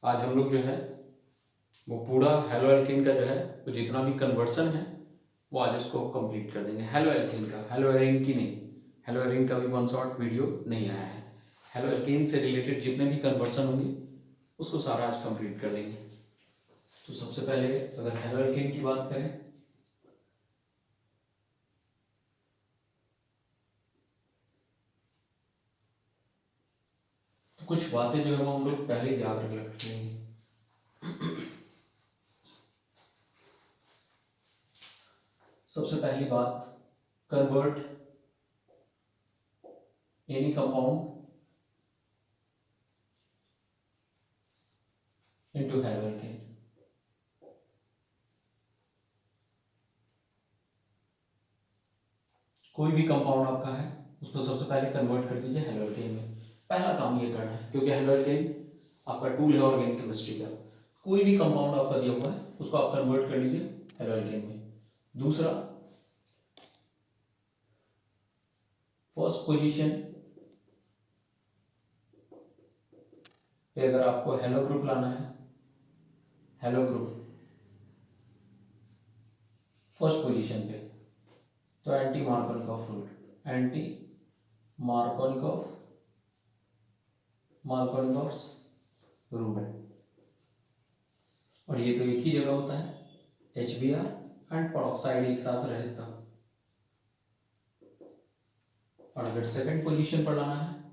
आज हम लोग जो है वो पूरा हेलो एल्केन का जो है वो जितना भी कन्वर्सन है वो आज उसको कंप्लीट कर देंगे। हेलो एल्केन का, हेलो एरेन की नहीं, हेलो एरेन का भी वन शॉट वीडियो नहीं आया है। हेलो एल्केन से रिलेटेड जितने भी कन्वर्सन होंगे उसको सारा आज कंप्लीट कर देंगे। तो सबसे पहले अगर हेलो एल्केन की बात करें तो कुछ बातें जो है वो हम लोग पहले ही याद रख लेंगे। सबसे पहली बात, convert any compound into halo alkane. कोई भी कंपाउंड आपका है उसको सबसे पहले कन्वर्ट कर दीजिए हेलो एल्केन में। पहला काम ये करना है क्योंकि हेलो एल्केन आपका टूल है ऑर्गेनिक केमिस्ट्री का। कोई भी कंपाउंड आपका दिया हुआ है उसको आप कन्वर्ट कर लीजिए हेलो एल्केन में। दूसरा, फर्स्ट पोजीशन पे अगर आपको हेलो ग्रुप लाना है, हेलो ग्रुप फर्स्ट पोजीशन पे, तो anti Markovnikov rule, anti Markovnikov rule. और ये तो एक ही जगह होता है, HBr एंड पेरोक्साइड एक साथ रहे तब। और अगर सेकंड पोजीशन पर लाना है,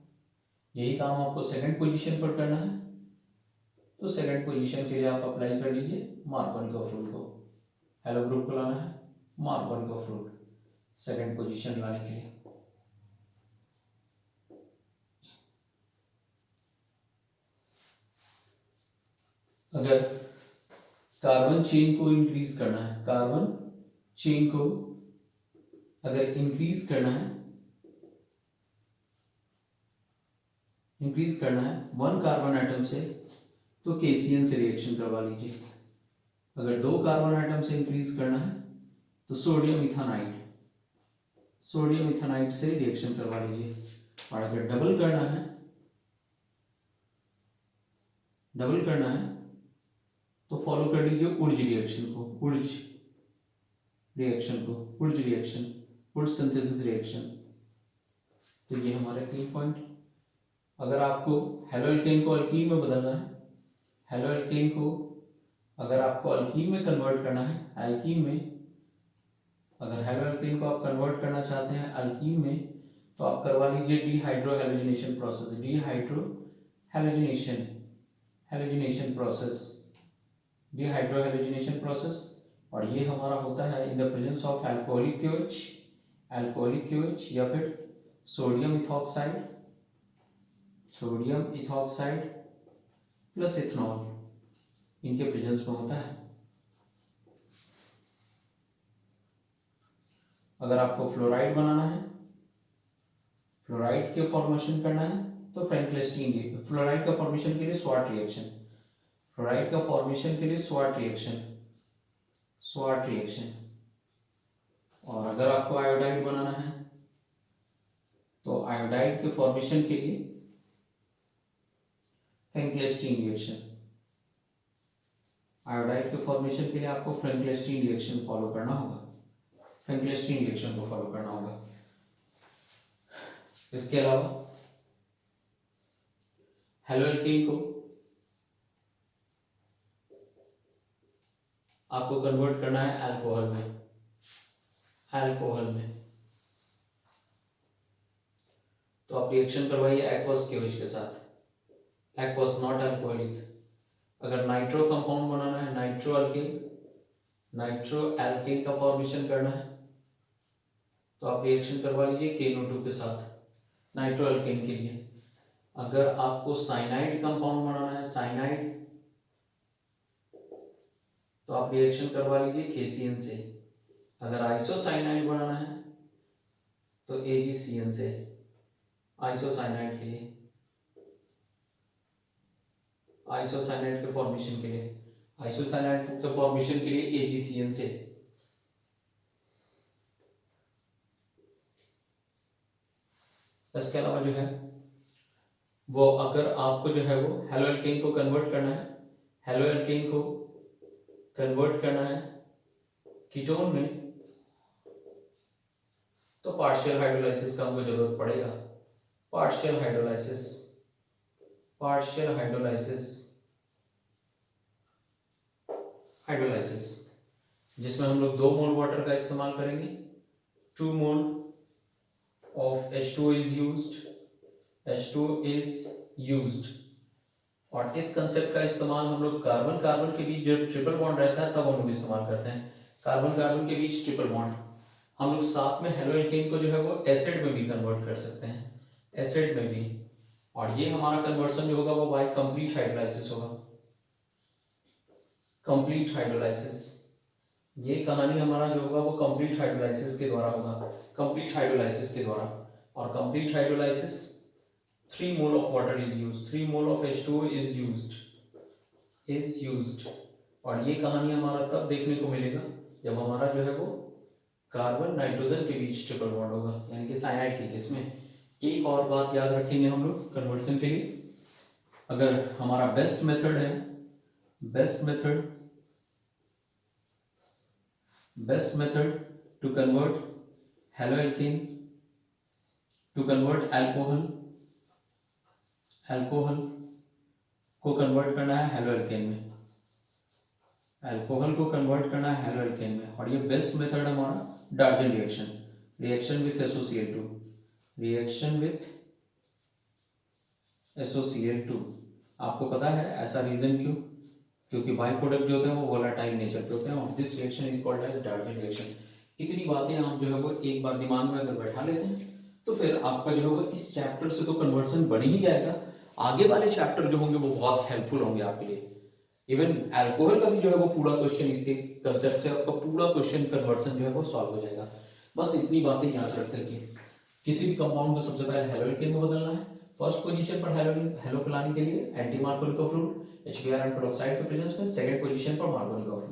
यही काम आपको सेकंड पोजीशन पर करना है, तो सेकंड पोजीशन के लिए आप अप्लाई कर लीजिए मार्कोनिकॉफ रूल को। हेलो ग्रुप को लाना है मार्कोनिकॉफ रूल सेकंड पोजीशन लाने के लिए। अगर कार्बन चेन को इंक्रीज करना है, कार्बन चेन को अगर इंक्रीज करना है वन कार्बन एटम से, तो KCN से रिएक्शन करवा लीजिए। अगर दो कार्बन एटम से इंक्रीज करना है तो सोडियम इथानाइड से रिएक्शन करवा लीजिए। और अगर डबल करना है तो फॉलो कर लीजिए उर्ज सिंथेसिस रिएक्शन। तो ये हमारे 3 पॉइंट। अगर आपको हेलो एल्केन को अल्कीन में बदलना है, हेलो एल्केन को अगर आपको अल्कीन में कन्वर्ट करना है, अगर हेलो एल्केन को आप कन्वर्ट करना चाहते हैं अल्कीन में, तो आप करवा लीजिए डिहाइड्रोहैलोजिनेशन प्रोसेस। और ये हमारा होता है in the presence of alcoholic KOH या फिर सोडियम इथॉक्साइड प्लस इथेनॉल, इनके प्रेजेंस में होता है। अगर आपको फ्लोराइड बनाना है, फ्लोराइड के फॉर्मेशन करना है, तो फ्रैंकलिस्टीन, फ्लोराइड का फॉर्मेशन के लिए स्वाट रिएक्शन। और अगर आपको आयोडाइड बनाना है तो आयोडाइड के फॉर्मेशन के लिए फ्रैंकलिस्टीन रिएक्शन। आयोडाइड के फॉर्मेशन के लिए आपको फ्रैंकलिस्टीन रिएक्शन को फॉलो करना होगा। इसके अलावा हेलो एल्केन को आपको कन्वर्ट करना है अल्कोहल में, तो आप रिएक्शन करवाइए एक्वस केओएच के साथ, एक्वस नॉट अल्कोहलिक। अगर नाइट्रो कंपाउंड बनाना है, नाइट्रो एल्केन का फॉर्मेशन करना है, तो आप रिएक्शन करवा लीजिए KNO2 के साथ नाइट्रो एल्केन के लिए। अगर आपको साइनाइड कंपाउंड बनाना है, तो आप रिएक्शन करवा लीजिए KCN से। अगर आइसोसाइनाइड बनाना है तो AgCN से, आइसोसाइनाइड के फॉर्मेशन के लिए AgCN से। इसके अलावा जो है वो अगर आपको जो है वो हेलो एल्केन को कन्वर्ट करना है हेलो एल्केन को कन्वर्ट करना है कीटोन में, तो पार्शियल हाइड्रोलाइसिस का हमको जरूरत पड़ेगा। Partial hydrolysis, partial hydrolysis, hydrolysis जिसमें हम लोग 2 मोल वाटर का इस्तेमाल करेंगे। 2 mole of H2O is used, H2O is used. और इस कंसेप्ट का इस्तेमाल हम लोग कार्बन कार्बन के बीच जब ट्रिपल बॉन्ड रहता है तब हम लोग इस्तेमाल करते हैं। कार्बन कार्बन के बीच ट्रिपल बॉन्ड हम लोग साथ में हेलो एल्केन को जो है वो एसिड में भी कन्वर्ट कर सकते हैं, एसिड में भी। और ये हमारा कन्वर्सन जो होगा वो बाय कंप्लीट हाइड्रोलाइसिस होगा, कंप्लीट हाइड्रोलाइसिस। ये कहानी हमारा जो होगा वो कंप्लीट हाइड्रोलाइसिस के द्वारा होगा, कंप्लीट हाइड्रोलाइसिस के द्वारा। और complete hydrolysis 3 mole of water is used, 3 mole of H2O is used. और ये कहानी हमारा तब देखने को मिलेगा जब हमारा जो है वो कार्बन नाइट्रोजन के बीच ट्रिपल बॉन्ड होगा, यानी कि साइनाइड के केस में। एक और बात याद रखेंगे हम लोग कन्वर्सन के लिए, अगर हमारा बेस्ट मेथड है, best method to convert haloalkane, to convert alcohol को कन्वर्ट करना है हेलो एल्केन में, अल्कोहल को कन्वर्ट करना है हेलो एल्केन में। और ये बेस्ट मेथड हमारा डार्जन reaction, reaction with SOCl2, reaction with SOCl2। आपको पता है ऐसा रीजन क्यों? क्योंकि बाई प्रोडक्ट जो होते हैं वो वोलेटाइल नेचर के होते हैं और this reaction is called as Darzens reaction. इतनी बातें आप जो है वो एक बार दिमाग में अगर बैठा लेते हैं तो फिर आपका जो है वो इस चैप्टर से तो कन्वर्सन बन ही जाएगा, आगे वाले चैप्टर जो होंगे वो बहुत हेल्पफुल होंगे आपके लिए। इवन अल्कोहल का भी जो है वो पूरा क्वेश्चन इसके कंसेप्ट से आपका पूरा क्वेश्चन कन्वर्सन जो है वो सॉल्व हो जाएगा। बस इतनी बातें याद रख करके किसी भी कंपाउंड को सबसे पहले हेलो एल्केन में बदलना है। फर्स्ट पोजीशन पर हेलो लाने के लिए anti Markovnikov fluid HBr and peroxide के प्रेजेंस में, सेकंड पोजीशन पर मार्कोनिक फ्लूइड।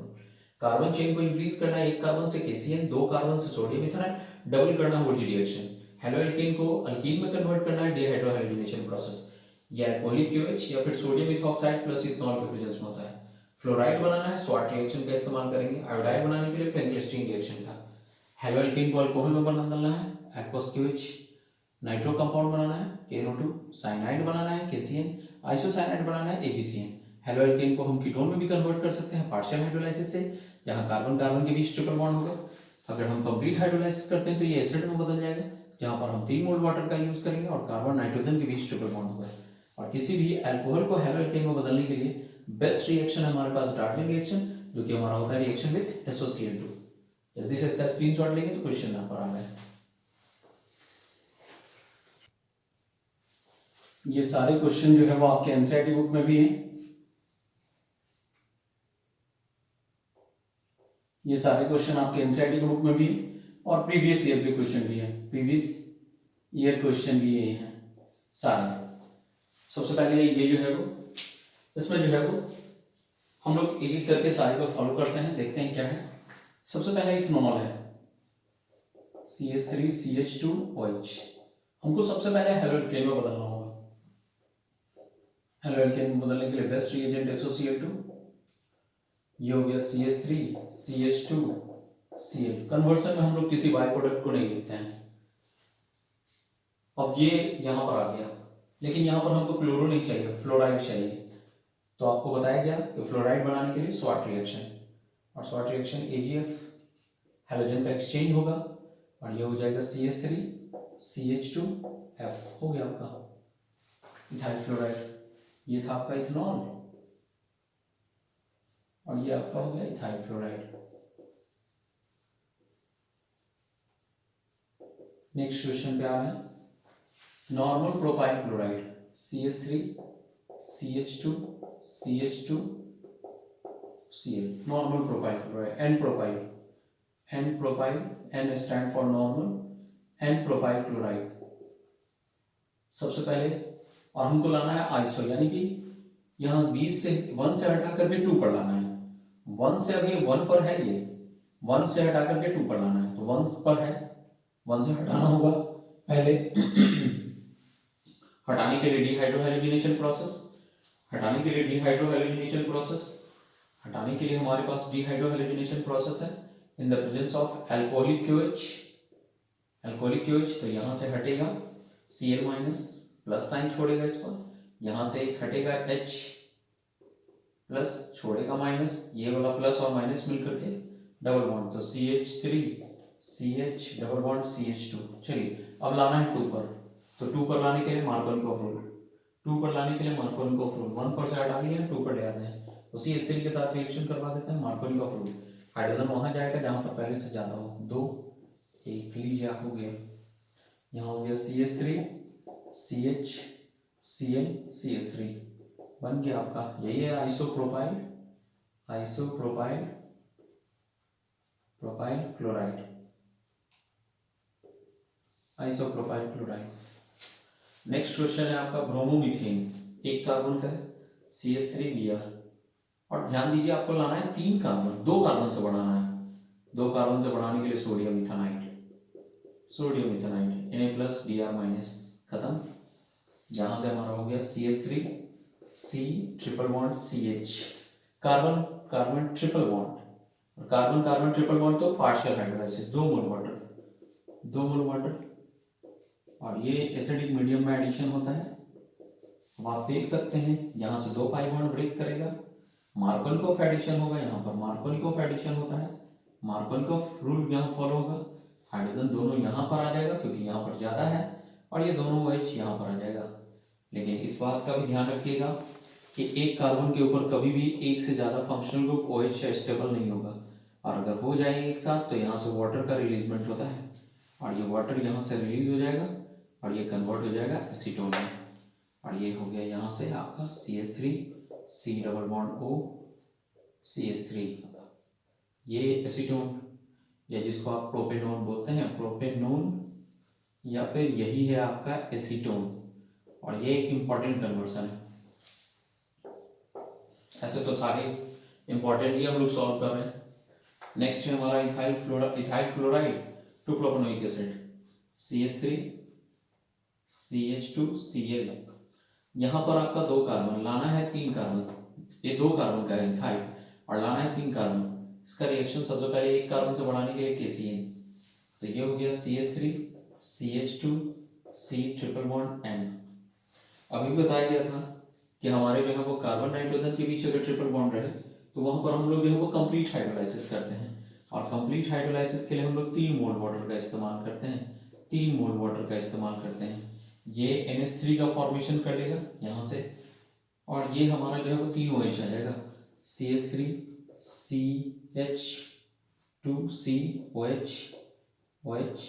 कार्बन चेन को इंक्रीज करना है, एक कार्बन से KCN, 2 कार्बन से सोडियम इथेनॉल, डबल करना है OG रिएक्शन। हेलो एल्केन को अल्कीन में कन्वर्ट करना है डिहाइड्रोहाइड्रोजनेशन प्रोसेस, या अल्कोहलिक QH या फिर सोडियम इथॉक्साइड प्लस इथेनॉल के प्रेजेंस में होता है। फ्लोराइड बनाना है, स्वाट रिएक्शन का इस्तेमाल करेंगे। आयोडाइड बनाने के लिए फेंकलिस्टीन रिएक्शन का। हेलो एल्केन को अल्कोहल में डालना है, एक्वस QH। नाइट्रो कंपाउंड बनाना है KNO2, साइनाइड बनाना है KCN, आइसोसाइनाइड बनाना है AgCN। हेलो एल्केन को हम कीटोन में भी कन्वर्ट कर सकते हैं पार्शियल हाइड्रोलाइसिस से, जहां कार्बन कार्बन के बीच ट्रिपल बॉन्ड होगा। अगर हम कंप्लीट हाइड्रोलाइसिस करते हैं तो ये एसिड में बदल जाएगा, जहां पर हम 3 मोल वाटर का यूज करेंगे और कार्बन नाइट्रोजन के बीच ट्रिपल बॉन्ड होगा। और किसी भी अल्कोहल को हेलो एल्केन में बदलने के लिए बेस्ट रिएक्शन है हमारे पास डार्टन रिएक्शन, जो कि हमारा होता है रिएक्शन विथ SOCl2। जल्दी से इसका स्क्रीनशॉट लेंगे तो क्वेश्चन यहाँ पर आ गया। ये सारे क्वेश्चन जो है वो आपके एनसीईआरटी बुक में भी हैं, ये सारे क्वेश्चन आपके एनसीईआरटी की बुक में भी है और प्रीवियस ईयर के क्वेश्चन भी है, प्रीवियस ईयर क्वेश्चन भी ये हैं सारे। सबसे पहले ये जो है वो इसमें जो है वो हम लोग एक एक करके सारे को फॉलो करते हैं, देखते हैं क्या है। सबसे पहले इथेनॉल है CH3CH2OH, हमको सबसे पहले हेलो एल्केन में बदलना होगा। हेलो एल्केन में बदलने के लिए बेस्ट रिएजेंट SOCl2, ये हो गया CH3CH2Cl। कन्वर्सन में हम लोग किसी बाई प्रोडक्ट को नहीं लिखते हैं। अब ये यहां पर आ गया, लेकिन यहां पर हमको क्लोरो नहीं चाहिए, फ्लोराइड चाहिए। तो आपको बताया गया कि फ्लोराइड बनाने के लिए स्वाट रिएक्शन, और स्वाट रिएक्शन AgF हेलोजन का एक्सचेंज होगा और ये हो जाएगा CH3CH2F, हो गया आपका इथाइल फ्लोराइड। ये था आपका इथेनॉल और ये आपका हो गया इथाइल फ्लोराइड। नेक्स्ट क्वेश्चन पे आ रहे हैं normal propyl chloride CH3CH2CH2Cl, normal propyl chloride. N propyl, N stand for normal, N propyl chloride सबसे पहले। और हमको लाना है आइसो, यानी कि यहाँ 20 से 1 से हटा करके 2 पर लाना है। 1 से अभी 1 पर है, ये 1 से हटा करके 2 पर लाना है, तो 1 पर है, 1 से हटाना होगा पहले। हटाने के लिए डिहाइड्रोहाइड्रोजनेशन प्रोसेस, हटाने के लिए डिहाइड्रोहैलोजिनेशन प्रोसेस, हटाने के लिए हमारे पास डिहाइड्रोहैलोजिनेशन प्रोसेस है in the presence of alcoholic KOH, alcoholic KOH, तो यहाँ से हटेगा Cl माइनस, प्लस साइन छोड़ेगा इस पर, यहाँ से एक हटेगा H प्लस छोड़ेगा माइनस, ये वाला प्लस और माइनस मिलकर के डबल बॉन्ड, तो CH3 CH double bond CH2। चलिए अब लाना है 2 पर, तो 2 पर लाने के लिए मार्कोनिकॉफ रूल, 2 पर लाने के लिए मार्कोनिकॉफ रूल, 1 पर से हटा लिया 2 पर ले आते हैं, तो CH3 के साथ रिएक्शन करवा देते हैं, मार्कोनिकॉफ रूल, हाइड्रोजन वहां जाएगा जहां पर पहले से ज्यादा हो, 2 एक लीजिए हो गया, यहाँ हो गया CH3 CH Cl CH3 बन गया आपका, यही है isopropyl, isopropyl propyl chloride, isopropyl chloride. Next question है आपका ब्रोमोमीथेन, एक कार्बन का है CH3Br, और ध्यान दीजिए आपको लाना है 3 कार्बन, 2 कार्बन से बढ़ाना है, 2 कार्बन से बढ़ाने के लिए सोडियम इथानाइट, सोडियम इथानाइट Na+Br- खत्म, यहां से हमारा हो गया CH3 C triple bond CH, carbon carbon triple bond, और कार्बन कार्बन ट्रिपल बॉन्ड तो पार्शियल हाइड्रोलाइसिस, 2 मोल वाटर, 2 मोल वाटर, और ये एसिडिक मीडियम में एडिशन होता है। अब आप देख सकते हैं यहाँ से 2 पाई बॉन्ड ब्रेक करेगा, मार्कोनिकॉफ एडिशन होगा, यहाँ पर मार्कोनिकॉफ एडिशन होता है, मार्कोनिकॉफ रूल यहाँ फॉलो होगा, हाइड्रोजन दोनों यहाँ पर आ जाएगा क्योंकि यहाँ पर ज्यादा है, और ये दोनों OH यहाँ पर आ जाएगा। लेकिन इस बात का भी ध्यान रखिएगा कि एक कार्बन के ऊपर कभी भी एक से ज्यादा फंक्शनल ग्रुप OH स्टेबल नहीं होगा, और अगर हो जाए एक साथ तो यहाँ से वाटर का रिलीजमेंट होता है, और ये वाटर यहाँ से रिलीज हो जाएगा और ये कन्वर्ट हो जाएगा एसीटोन में, और ये हो गया यहाँ से आपका CH3 C double bond O CH3, ये एसीटोन, या जिसको आप प्रोपेनोन बोलते हैं, प्रोपेनोन, या फिर यही है आपका एसीटोन, और ये एक इंपॉर्टेंट कन्वर्सन है। ऐसे तो सारे इंपॉर्टेंट ही हम लोग सॉल्व कर रहे हैं। नेक्स्ट है हमारा ethyl chloride to propanoic acid CH3 CH2 Cl, यहाँ पर आपका 2 कार्बन लाना है, 3 कार्बन, ये 2 कार्बन का है इथाइल, और लाना है 3 कार्बन, इसका रिएक्शन सबसे पहले 1 कार्बन से बढ़ाने के लिए KCN, तो ये हो गया CH3 CH2 C triple bond N। अभी बताया गया था कि हमारे जो है वो कार्बन नाइट्रोजन के बीच अगर ट्रिपल बॉन्ड रहे तो वहां पर हम लोग जो है वो कंप्लीट हाइड्रोलाइसिस करते हैं, और कंप्लीट हाइड्रोलाइसिस के लिए हम लोग 3 मोल वाटर का इस्तेमाल करते हैं, 3 मोल वाटर का इस्तेमाल करते हैं, ये NH3 का फॉर्मेशन कर लेगा यहाँ से, और ये हमारा जो है वो 3 OH आ जाएगा, CH3 CH2 C OH OH,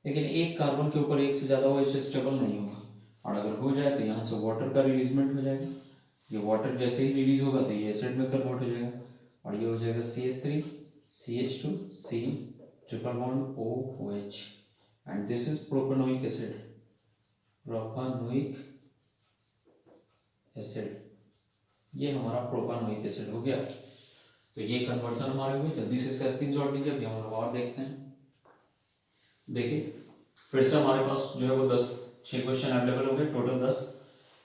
लेकिन एक कार्बन के ऊपर एक से ज्यादा OH स्टेबल नहीं होगा, और अगर हो जाए तो यहाँ से वाटर का रिलीजमेंट हो जाएगा, ये वाटर जैसे ही रिलीज होगा तो ये एसिड में कन्वर्ट हो जाएगा, और ये हो जाएगा CH3 CH2 C triple bond OH, and this is propanoic acid, propanoic acid, ये हमारा प्रोपेनोइक एसिड हो गया। तो ये कन्वर्सन हमारे हुए, जल्दी से इसका स्क्रीनशॉट लीजिए, अभी हम लोग और देखते हैं। देखिए फिर से हमारे पास जो है वो 6 क्वेश्चन अवेलेबल हो गए, टोटल 10।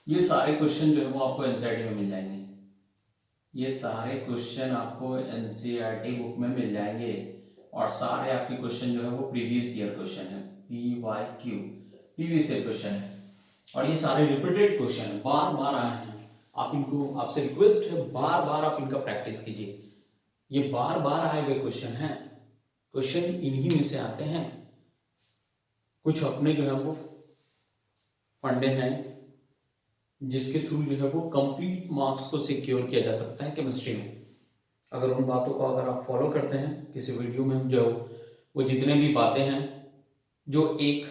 ये सारे क्वेश्चन जो है वो आपको एनसीईआरटी में मिल जाएंगे, ये सारे क्वेश्चन आपको एनसीईआरटी बुक में मिल जाएंगे, और सारे आपके क्वेश्चन जो है वो प्रीवियस ईयर क्वेश्चन है, PYQ प्रीवियस ईयर क्वेश्चन है, और ये सारे रिपीटेड क्वेश्चन है, बार बार आए हैं, आप इनको, आपसे रिक्वेस्ट है बार बार आप इनका प्रैक्टिस कीजिए, ये बार बार आए हुए क्वेश्चन हैं, क्वेश्चन इन्हीं में से आते हैं, कुछ अपने जो है वो फंडे हैं जिसके थ्रू जो है वो कंप्लीट मार्क्स को सिक्योर किया जा सकता है केमिस्ट्री में, अगर उन बातों को अगर आप फॉलो करते हैं। किसी वीडियो में जो वो जितने भी बातें हैं जो एक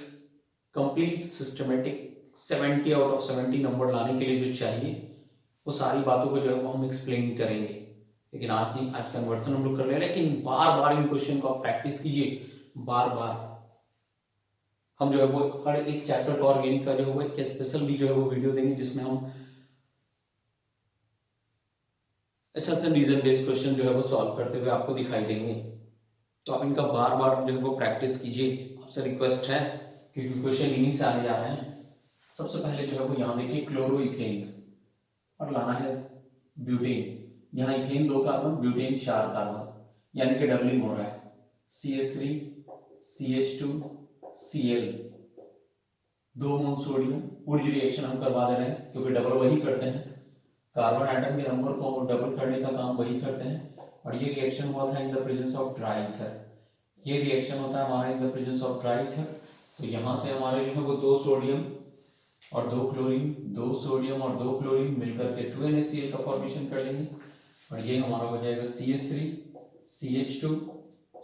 complete systematic 70 out of 70 number लाने के लिए जो चाहिए, वो सारी बातों को जो है वो हम एक्सप्लेन करेंगे। लेकिन आज कन्वर्सन हम लोग कर रहे हैं, लेकिन बार बार इन क्वेश्चन को आप प्रैक्टिस कीजिए, बार बार हम जो है वो हर एक चैप्टर का ऑर्गेनिक का जो है वो एक स्पेशल भी जो है वो वीडियो देंगे, जिसमें हम असर्शन रीजन बेस्ड क्वेश्चन जो है वो सॉल्व करते हुए आपको दिखाई देंगे। तो आप इनका बार बार जो है वो प्रैक्टिस कीजिए, आपसे रिक्वेस्ट है, क्योंकि क्वेश्चन इन्हीं से आने जा रहे हैं। सबसे पहले जो है वो यहाँ देखिए क्लोरोइथेन, और लाना है ब्यूटेन। यहाँ इथेन 2 कार्बन, ब्यूटेन 4 कार्बन, यानी कि डबलिंग हो रहा है। CH3 CH2 Cl 2 मोल सोडियम। ऊर्ज रिएक्शन हम करवा दे रहे हैं क्योंकि डबल वही करते हैं, कार्बन एटम के नंबर को डबल करने का काम वही करते हैं। और ये रिएक्शन हुआ था इन the presence of dry ether. ये रिएक्शन होता है हमारा इन the presence of dry ether. तो यहाँ से हमारे जो है वो 2 सोडियम और 2 क्लोरीन, 2 सोडियम और 2 क्लोरीन मिलकर के 2NaCl का फॉर्मेशन कर लेंगे। और ये हमारा हो जाएगा CH3 CH2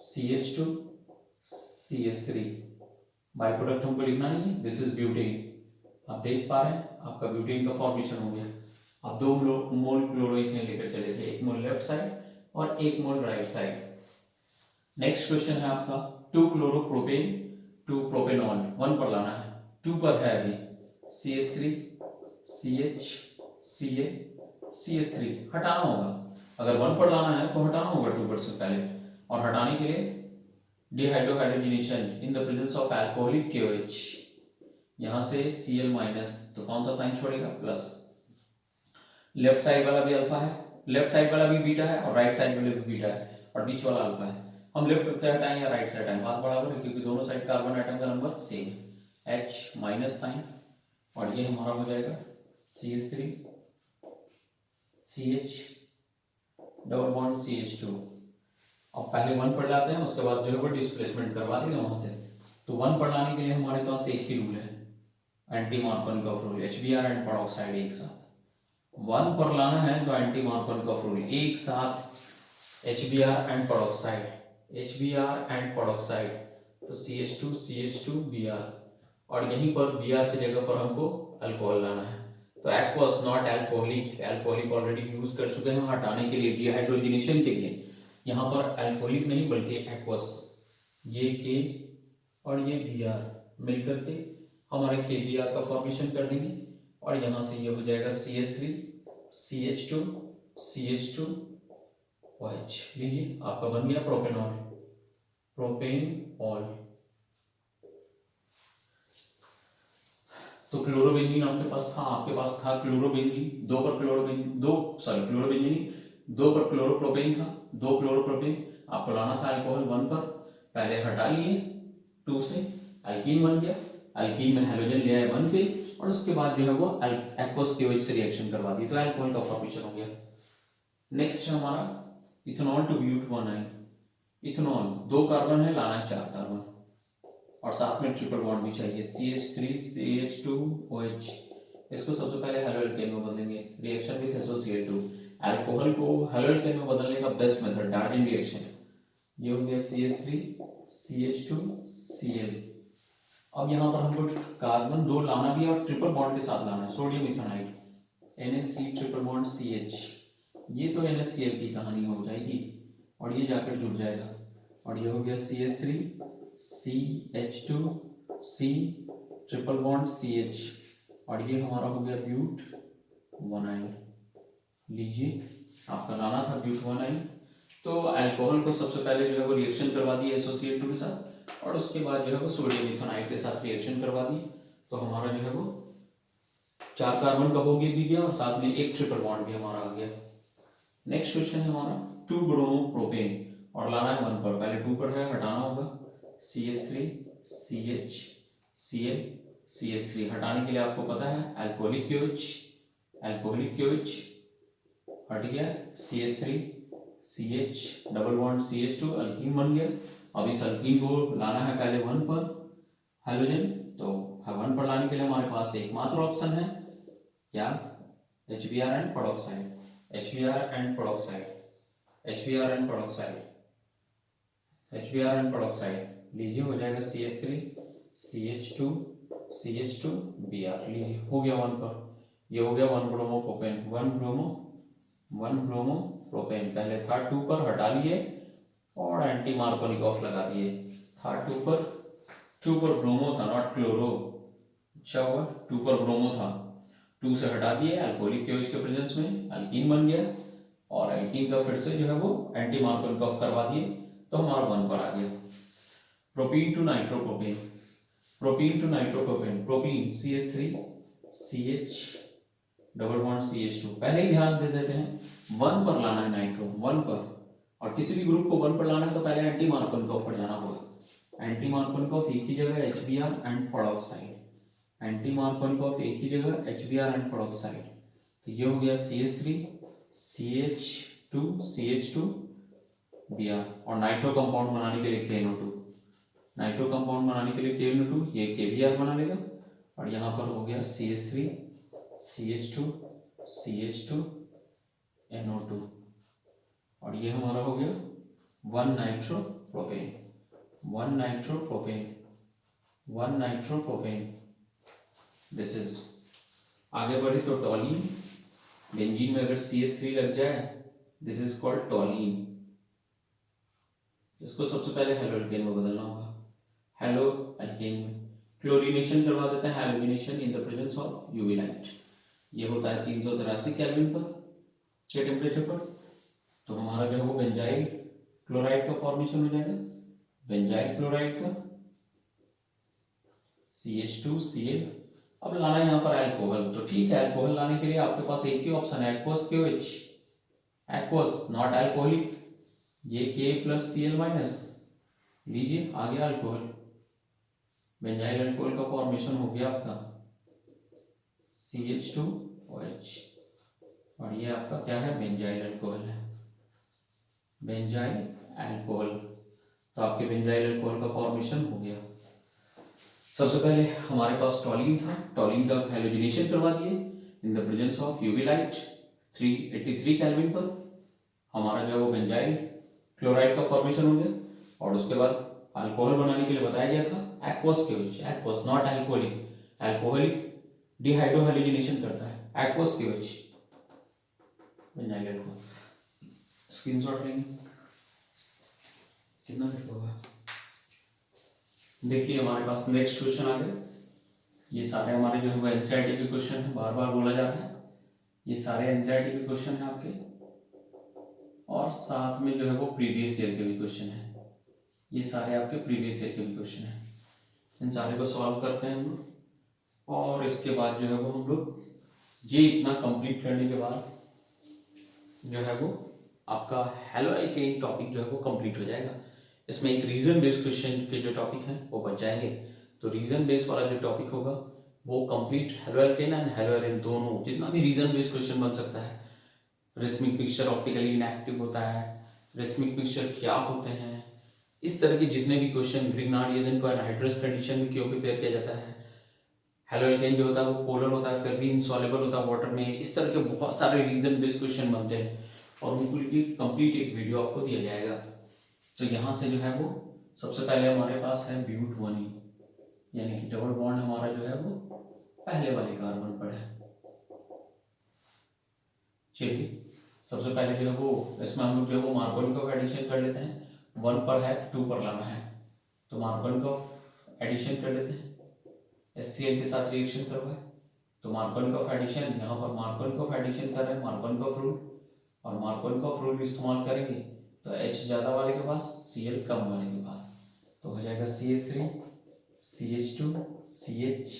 CH2 CH3। By product हमको लिखना नहीं है, दिस इज ब्यूटेन। आप देख पा रहे हैं आपका ब्यूटेन का फॉर्मेशन हो गया। आप 2 मोल क्लोरोइथेन लेकर चले थे, 1 मोल लेफ्ट साइड और 1 मोल राइट साइड। नेक्स्ट क्वेश्चन है आपका 2 क्लोरोप्रोपेन 2 प्रोपेनॉल 1 पर लाना है। 2 पर है अभी CH3 CH Ca CH3 हटाना होगा। अगर 1 पर लाना है तो हटाना होगा 2 पर से पहले, और हटाने के लिए dehydrohydrogenation in the presence of alcoholic KOH। यहां से Cl माइनस, तो कौन सा साइन छोड़ेगा? प्लस। लेफ्ट साइड वाला भी अल्फा है, लेफ्ट साइड वाला भी बीटा है और राइट साइड वाला भी बीटा है और बीच वाला अल्फा है। हम लेफ्ट से हटाएं या राइट से हटाएं, बात बराबर है क्योंकि दोनों साइड कार्बन एटम का नंबर सेम है। H माइनस साइन, और ये हमारा हो जाएगा CH3 CH double bond CH2। अब पहले 1 पर लाते हैं, उसके बाद जो है वो डिस्प्लेसमेंट करवा देंगे वहां से। तो 1 पर लाने के लिए हमारे पास एक ही रूल है, anti Markovnikov rule, HBr and peroxide एक साथ। 1 पर लाना है तो एंटी मार्कोनिकॉफ रूल एक साथ, HBr and peroxide, HBr and peroxide, तो CH2 CH2 Br, और यहीं पर Br की जगह पर हमको अल्कोहल लाना है। तो aqueous not alcoholic, alcoholic already use कर चुके हैं हटाने के लिए, डिहाइड्रोजनेशन के लिए। यहाँ पर अल्कोहलिक नहीं बल्कि एक्वस, ये K और ये Br मिलकर के हमारे KBr का फॉर्मेशन कर देंगे। और यहाँ से ये हो जाएगा CH3 CH2 CH2 OH। लीजिए आपका बन गया प्रोपेनॉल, प्रोपेनॉल। तो क्लोरोबेंजीन आपके पास था क्लोरोबेंजीन, 2 पर क्लोरोबेंजीन, 2 पर क्लोरोप्रोपेन था, 2 क्लोरोप्रोपेन। आपको लाना था अल्कोहल 1 पर, पहले हटा लिए, 2 से अल्कीन बन गया, अल्कीन में हैलोजन ले आए 1 पे, और उसके बाद जो है वो एक्वस KOH से रिएक्शन करवा दी, तो अल्कोहल का फॉर्मेशन हो गया। नेक्स्ट है हमारा ethanol to but 1 ethanol 2 carbon है, लाना है 4 कार्बन, और साथ में ट्रिपल बॉन्ड भी चाहिए, CH3 CH2 OH। इसको सबसे पहले हेलो एल्केन में बदलेंगे, रिएक्शन विथ SOCl2। अल्कोहल को हेलो एल्केन में बदलने का बेस्ट मेथड डार्जिन रिएक्शन। ये हो गया CH3 CH2 Cl। अब यहाँ पर हमको कार्बन 2 लाना भी है और ट्रिपल बॉन्ड के साथ लाना है, sodium ethanide NaC triple bond CH। ये तो NaCl की कहानी हो जाएगी और ये जाकर जुड़ जाएगा, और ये हो गया CH3 CH2 C triple bond CH, और ये हमारा हो गया ब्यूट 1 लीजिए आपका लाना था ब्यूट 1। तो अल्कोहल को सबसे पहले जो है वो रिएक्शन करवा दी SOCl2 के साथ, और उसके बाद जो है वो सोडियम इथेनाइड के साथ रिएक्शन करवा दी। तो हमारा जो है वो 4 कार्बन का हो गया और साथ में एक ट्रिपल बॉन्ड भी हमारा आ गया। नेक्स्ट क्वेश्चन है हमारा 2 ब्रोमोप्रोपेन, और लाना है 1 पर, पहले 2 पर है हटाना होगा, CH3 CH Cl CH3। हटाने के लिए आपको पता है अल्कोहलिक KOH हट गया, CH3 CH double bond CH2 alkyne बन गया। अब इस अल्कीन को लाना है पहले 1 पर हाइड्रोजन, तो 1 पर लाने के लिए हमारे पास एकमात्र ऑप्शन है क्या? HBr and peroxide, HBr and peroxide, HBr and peroxide, HBr and peroxide. लीजिए हो जाएगा CH3 CH2 CH2 Br। लीजिए हो गया 1 पर, ये हो गया 1 ब्रोमोप्रोपेन, 1 ब्रोमोप्रोपेन। पहले था 2 पर, हटा लिए और एंटी मार्कोनिकॉफ लगा दिए। था 2 पर ब्रोमो था नॉट क्लोरो, अच्छा हुआ 2 पर ब्रोमो था, 2 से हटा दिए, अल्कोहलिक KOH के प्रेजेंस में अल्कीन बन गया, और अल्कीन का फिर से जो है वो एंटी मार्कोनिकॉफ करवा दिए, तो हमारा 1 पर आ गया। Propene to nitropropane, propene to nitropropane, propene CH3 CH double bond CH2। पहले ही ध्यान दे देते हैं, 1 पर लाना है नाइट्रो, 1 पर, और किसी भी ग्रुप को 1 पर लाना है तो पहले एंटी मार्कोनिकोव पर जाना होगा। एंटी मार्कोनिकोव एक ही जगह HBr and peroxide, anti Markovnikov एक ही जगह HBr एंड पेरोक्साइड। तो ये हो गया CH3 CH2 CH2 Br, और नाइट्रो कंपाउंड बनाने के लिए KNO2, नाइट्रो कंपाउंड बनाने के लिए KNO2 ये KBr बना लेगा, और यहाँ पर हो गया CH3 CH2 CH2 NO2, और ये हमारा हो गया 1 nitropropane, 1 nitropropane, 1 nitropropane. This is, आगे बढ़े तो टॉलीन, बेंजीन में अगर CH3 लग जाए दिस इज कॉल्ड टॉलीन। इसको सबसे पहले हेलोएल्केन में बदलना होगा, हेलोएल्केन में क्लोरीनेशन करवा देते हैं, halogenation in the presence of UV light. ये होता है 383 केल्विन पर के टेम्परेचर पर। तो हमारा जो है वो बेंजाइल क्लोराइड का फॉर्मेशन हो जाएगा, बेंजाइल क्लोराइड का CH2Cl। अब लाना है यहाँ पर अल्कोहल, तो ठीक है, अल्कोहल लाने के लिए आपके पास एक ही ऑप्शन है, aqueous KOH, aqueous not alcoholic, ये K+Cl- लीजिए, आ गया अल्कोहल, बेंजाइल अल्कोहल का फॉर्मेशन हो गया आपका CH2OH, और ये आपका क्या है, बेंजाइल अल्कोहल है, बेंजाइल अल्कोहल। तो आपके बेंजाइल अल्कोहल का फॉर्मेशन हो गया। सबसे पहले हमारे पास टॉलीन था, टॉलीन का हैलोजिनेशन करवा दिए इन the presence of UV light 383 kelvin पर। हमारा जो है वो बेंजाइल क्लोराइड का फॉर्मेशन हो गया, और उसके बाद अल्कोहल बनाने के लिए बताया गया था aqueous KOH, aqueous not alcoholic, alcoholic dehydrohalogenation करता है, aqueous KOH benzyl alcohol. Screenshot लेंगे, कितना देर होगा। देखिए हमारे पास नेक्स्ट क्वेश्चन आ गए, ये सारे हमारे जो है वो एनसीईआरटी के क्वेश्चन है, बार बार बोला जा रहा है, ये सारे एनसीईआरटी के क्वेश्चन है आपके, और साथ में जो है वो प्रीवियस ईयर के भी क्वेश्चन है, ये सारे आपके प्रीवियस ईयर के भी क्वेश्चन है। इन सारे को सॉल्व करते हैं हम लोग, और इसके बाद जो है वो हम लोग ये इतना कंप्लीट करने के बाद जो है वो आपका हैलोएल्केन टॉपिक जो है वो कंप्लीट हो जाएगा। इसमें एक रीजन बेस्ड क्वेश्चन के जो टॉपिक हैं वो बच जाएंगे। तो रीजन बेस्ड वाला जो टॉपिक होगा वो कंप्लीट हैलोएल्केन एंड हैलोएरिन दोनों, जितना भी रीजन बेस्ड क्वेश्चन बन सकता है, रेसमिक पिक्चर ऑप्टिकली इनएक्टिव होता है, रेसमिक पिक्चर क्या होते हैं, इस तरह के जितने भी क्वेश्चन, ग्रिग्नार्ड को एनहाइड्रस कंडीशन में क्यों प्रिपेयर किया जाता है, हैलोएल्केन जो होता है वो पोलर होता है फिर भी इनसॉल्युबल होता है वाटर में, इस तरह के बहुत सारे रीजन बेस्ड क्वेश्चन बनते हैं, और उनको लिए कंप्लीट एक वीडियो आपको दिया जाएगा। तो यहाँ से जो है वो सबसे पहले हमारे पास है ब्यूट 1, यानी कि डबल बॉन्ड हमारा जो है वो पहले वाले कार्बन पर है। चलिए सबसे पहले जो है वो इसमें हम लोग जो है वो मार्कोनिकोव एडिशन कर लेते हैं, 1 पर है 2 पर लाना है, तो मार्कोनिकोव एडिशन कर लेते हैं, HCl के साथ रिएक्शन करवाए, तो मार्कोनिकोव एडिशन, यहाँ पर मार्कोनिकोव एडिशन कर रहे हैं मार्कोनिकोव रूल, और मार्कोनिकोव रूल इस्तेमाल करेंगे तो H ज़्यादा वाले के पास Cl कम वाले के पास, तो हो जाएगा CH3 CH2 CH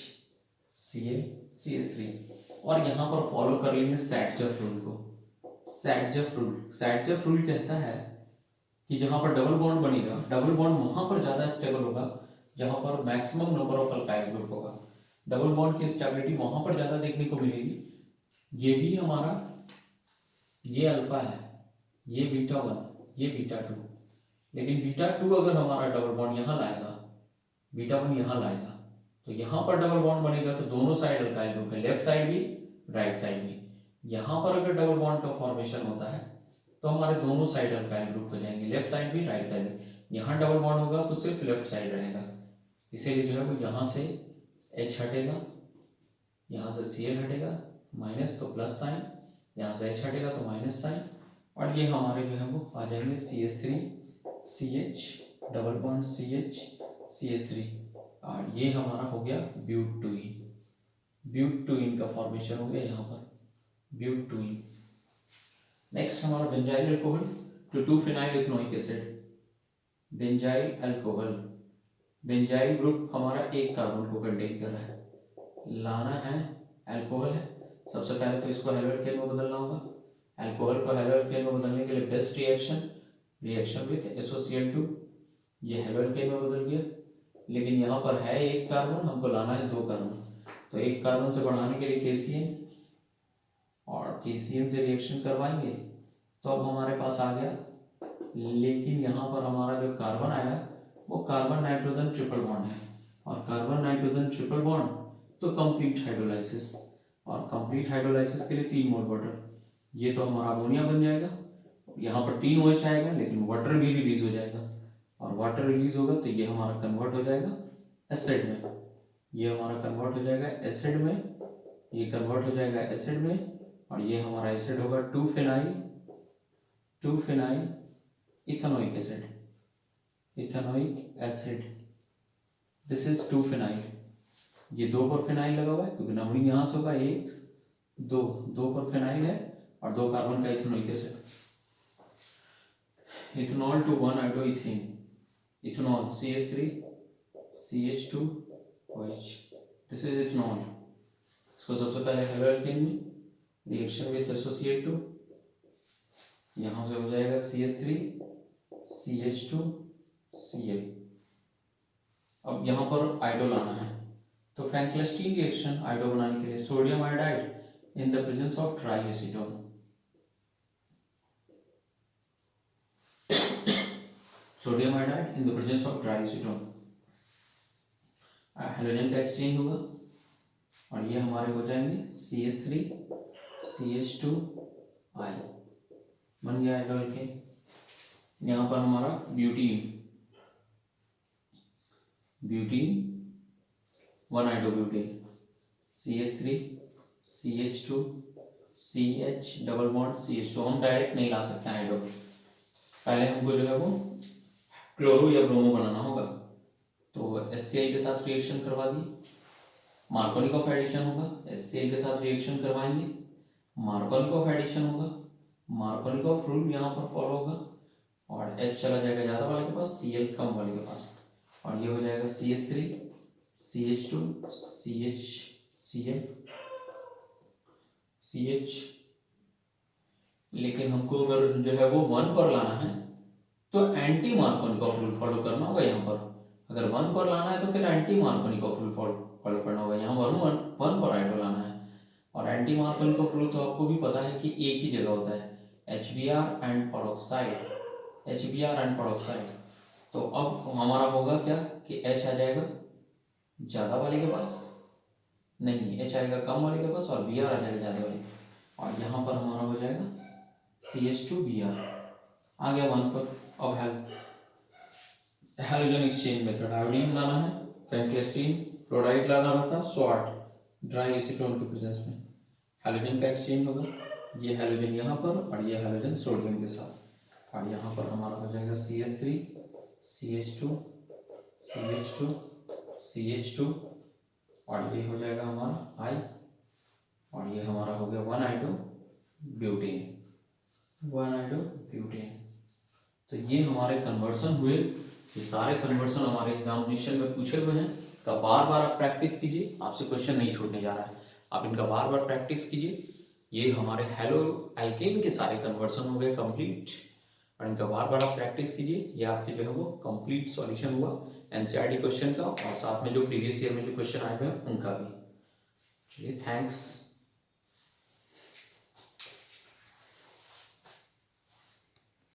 Cl CH3, और यहाँ पर फॉलो कर लेंगे सैटजफ रूल को। सैटजफ रूल कहता है कि जहाँ पर डबल बॉन्ड बनेगा, डबल बॉन्ड वहाँ पर ज़्यादा स्टेबल होगा जहाँ पर maximum number of alkyl group होगा, डबल बॉन्ड की स्टेबिलिटी वहाँ पर ज़्यादा देखने को मिलेगी। ये भी हमारा, ये अल्फा है, ये बीटा 1, ये बीटा 2, लेकिन बीटा 2 अगर हमारा डबल बॉन्ड यहाँ लाएगा, बीटा 1 यहाँ लाएगा, तो यहाँ पर डबल बॉन्ड बनेगा तो दोनों साइड अल्काइल ग्रुप है, लेफ्ट साइड भी राइट साइड भी। यहाँ पर अगर डबल बॉन्ड का फॉर्मेशन होता है तो हमारे दोनों साइड अल्काइल ग्रुप हो जाएंगे, लेफ्ट साइड भी राइट साइड भी। यहाँ डबल बॉन्ड होगा तो सिर्फ लेफ्ट साइड रहेगा, इसीलिए जो है वो यहाँ से H हटेगा, यहाँ से Cl हटेगा माइनस तो प्लस साइन, यहाँ से H हटेगा तो माइनस साइन, और ये हमारे जो है वो आ जाएंगे CH3 CH double bond CH CH3, और ये हमारा हो गया ब्यूट 2इन, ब्यूट 2इन का फॉर्मेशन हो गया यहाँ पर ब्यूट 2इन। नेक्स्ट हमारा बेंजाइल अल्कोहल टू 2-फिनाइल ethanoic acid, benzyl alcohol, benzyl group हमारा एक कार्बन को कंटेन कर रहा है, लाना है अल्कोहल है सबसे पहले तो इसको हेलो एल्केन में बदलना होगा। अल्कोहल को हेलो एल्केन में बदलने के लिए बेस्ट रिएक्शन विथ SOCl2, ये हेलो एल्केन में बदल गया। लेकिन यहाँ पर है एक कार्बन, हमको लाना है 2 कार्बन, तो एक कार्बन से बढ़ाने के लिए KCl और KCl से रिएक्शन करवाएंगे तो अब हमारे पास आ गया। लेकिन यहाँ पर हमारा जो कार्बन आया वो कार्बन नाइट्रोजन ट्रिपल बॉन्ड है, और कार्बन नाइट्रोजन ट्रिपल बॉन्ड तो कंप्लीट हाइड्रोलाइसिस, और कंप्लीट हाइड्रोलाइसिस के लिए 3 मोल वाटर, ये तो हमारा अमोनिया बन जाएगा। यहाँ पर 3 OH आएगा लेकिन वाटर भी रिलीज हो जाएगा, और वाटर रिलीज होगा तो ये हमारा कन्वर्ट हो जाएगा एसिड में, ये हमारा कन्वर्ट हो जाएगा एसिड में, ये कन्वर्ट हो जाएगा एसिड में, और ये हमारा एसिड होगा 2-फेनाइल इथेनोइक एसिड, दिस इज 2-फेनाइल। ये 2 पर फेनाइल लगा हुआ है क्योंकि नंबरिंग यहाँ से होगा 1 2 पर फेनाइल है और 2 कार्बन का इथेनोइक एसिड। इथेनॉल टू 1-आइडोइथेन, ethanol CH3 CH2OH, this is ethanol. इसको सबसे पहले हेलो एल्केन में रिएक्शन विथ SOCl2, यहाँ से हो जाएगा CH3 CH2Cl। अब यहाँ पर आइडो लाना है, तो फ्रैंकलिस्टीन रिएक्शन आइडो बनाने के लिए sodium iodide in the presence of triacetone, sodium iodide in the presence of triacetone, hydrogen का एक्सचेंज होगा और ये हमारे हो जाएंगे CH3 CH2I, बन गया आइडो एल्केन। यहाँ पर हमारा ब्यूटीन 1-आइडोब्यूटेन CH3 CH2 CH double bond CH2, हम डायरेक्ट नहीं ला सकते हैं आइडो, पहले हमको जो है वो क्लोरो या ब्रोमो बनाना होगा, तो HCl के साथ रिएक्शन करवा दिए, मार्कोनिकॉफ एडिशन होगा, HCl के साथ रिएक्शन करवाएंगे, मार्कोनिकॉफ एडिशन होगा, मार्कोनिकॉफ रूल यहाँ पर फॉलो होगा, और H चला जाएगा ज़्यादा वाले के पास, Cl कम वाले के पास, और ये हो जाएगा CH3 CH2 CHCl CH। लेकिन हमको अगर जो है वो 1 पर लाना है तो एंटी मार्कोनिकॉफ रूल फॉलो करना होगा। यहाँ पर अगर 1 पर लाना है तो फिर एंटी मार्कोनिकॉफ रूल फॉलो करना होगा। यहाँ 1 पर आइडो लाना है, और एंटी मार्कोनिकॉफ रूल तो आपको भी पता है कि एक ही जगह होता है, HBr एंड पेरोक्साइड। तो अब हमारा होगा क्या कि H आ जाएगा ज़्यादा वाले के पास, नहीं H आएगा कम वाले के पास, और Br आ जाएगा ज़्यादा वाले, और यहाँ पर हमारा हो जाएगा CH2Br आ गया 1 पर। अब हैलोजन एक्सचेंज मेथड, आयोडीन लाना है, फ्रैंकलिस्टीन क्लोराइड लाना रहता, स्वाट ड्राई एसीटोन के प्रेजेंस में हैलोजन का एक्सचेंज होगा, ये हैलोजन यहाँ पर और ये हैलोजन सोडियम के साथ, और यहाँ पर हमारा हो जाएगा CH3 CH2 CH2 और ये हो जाएगा हमारा I, और ये हमारा हो गया 1-आइडोब्यूटेन। तो ये हमारे कन्वर्सन हुए, ये सारे कन्वर्सन हमारे एग्जामिनेशन में पूछे हुए हैं, का बार बार आप प्रैक्टिस कीजिए, आपसे क्वेश्चन नहीं छूटने जा रहा है, आप इनका बार बार प्रैक्टिस कीजिए। ये हमारे हेलो एल्केन के सारे कन्वर्सन हो गए कंप्लीट, और इनका बार बार आप प्रैक्टिस कीजिए। ये आपके जो है वो कंप्लीट सॉल्यूशन हुआ NCERT क्वेश्चन का, और साथ में जो प्रीवियस ईयर में जो क्वेश्चन आए हुए हैं उनका भी। चलिए, थैंक्स।